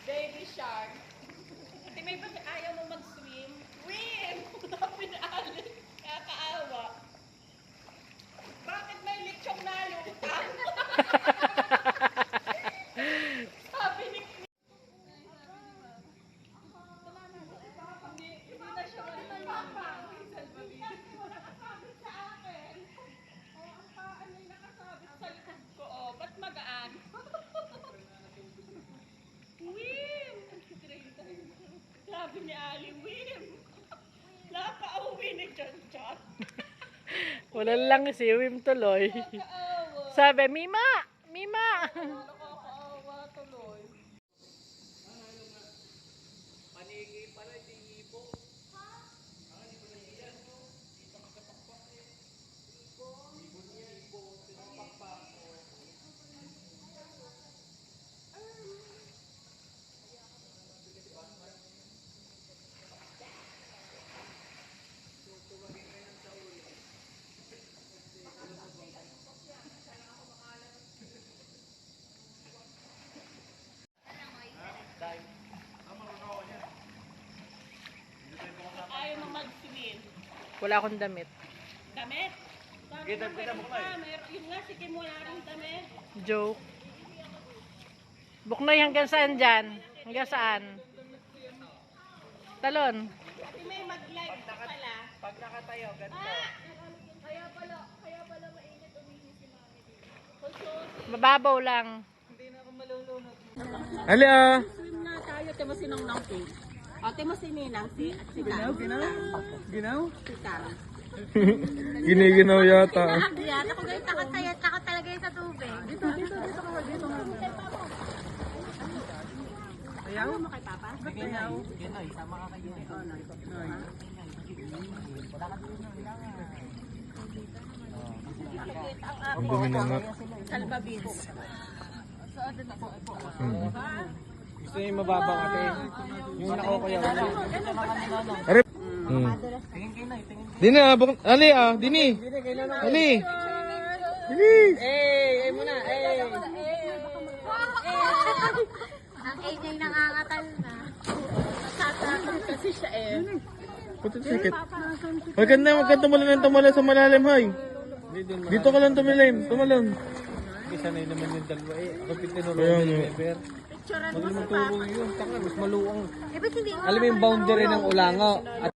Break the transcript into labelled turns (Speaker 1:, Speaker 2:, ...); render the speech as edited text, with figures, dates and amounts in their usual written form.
Speaker 1: Baby shark. Ate may ba ayaw mo mag-swim? Swim! Pinaalik. Kakaawa. Bakit may lechong nalutang? Sabi ni hindi na siya salbabida. Nakasabit sa akin. Ang paan ay nakasabit sa likod ko. Ba't magaan? Wim! Sabi ni Ali, Wim! Nakauwi ni John John.
Speaker 2: Wala lang si Wim tuloy.
Speaker 1: Nakakaawa.
Speaker 2: Sabi, Mima! Mima!
Speaker 1: Nakakaawa tuloy. Ayaw mo mag-swim.
Speaker 2: Wala akong damit.
Speaker 1: Damit? Yun nga, sige mo wala rin damit.
Speaker 2: Joke. Buknoy hanggang saan dyan? Hanggang saan? Talon.
Speaker 1: Ate may mag-live pala.
Speaker 3: Pag nakatayo, ganito.
Speaker 1: Kaya pala mainit umihi si Mami dito.
Speaker 2: Mababaw lang.
Speaker 3: Hindi na ako malulunod.
Speaker 4: Ali ah.
Speaker 1: Swim na tayo, te mo sinong nang cake. Ate mo si Ninang, si
Speaker 3: Ginaw? Ginaw?
Speaker 1: Si Tang.
Speaker 4: Giniginaw yata.
Speaker 1: Yan, ako ganyan, takot talaga yun sa tubig. Dito
Speaker 3: Ayaw?
Speaker 1: mo kay Papa?
Speaker 3: Ginaw? Ginaw, sama ka kayo.
Speaker 4: Ang dumi na nga.
Speaker 1: Salba beans.
Speaker 3: Gusto niyo yung mababang ate. Yung nakukuyaw na.
Speaker 4: Arip.
Speaker 3: Tingin kayo na, tingin kayo.
Speaker 4: Dini ah. Ali ah. Dini. Ali. Dini.
Speaker 3: Eh muna, eh.
Speaker 1: Ang AJ nangangatal na. Natatakot kasi siya eh.
Speaker 4: Puto sakit. Maganda mo lang tumala sa malalim hay. Dito ka lang tumalon.
Speaker 3: Isa na naman yung dalawa eh. Ako pitinuro
Speaker 4: Kaya
Speaker 3: yung
Speaker 4: nga.
Speaker 3: ever.
Speaker 1: Picturean mo
Speaker 3: Huwag
Speaker 1: sa
Speaker 3: naman
Speaker 1: Papa.
Speaker 3: turo yun. Taka, mas maluang.
Speaker 1: Eh, ba't hindi mo
Speaker 3: Alam mo yung boundary ng ulango. At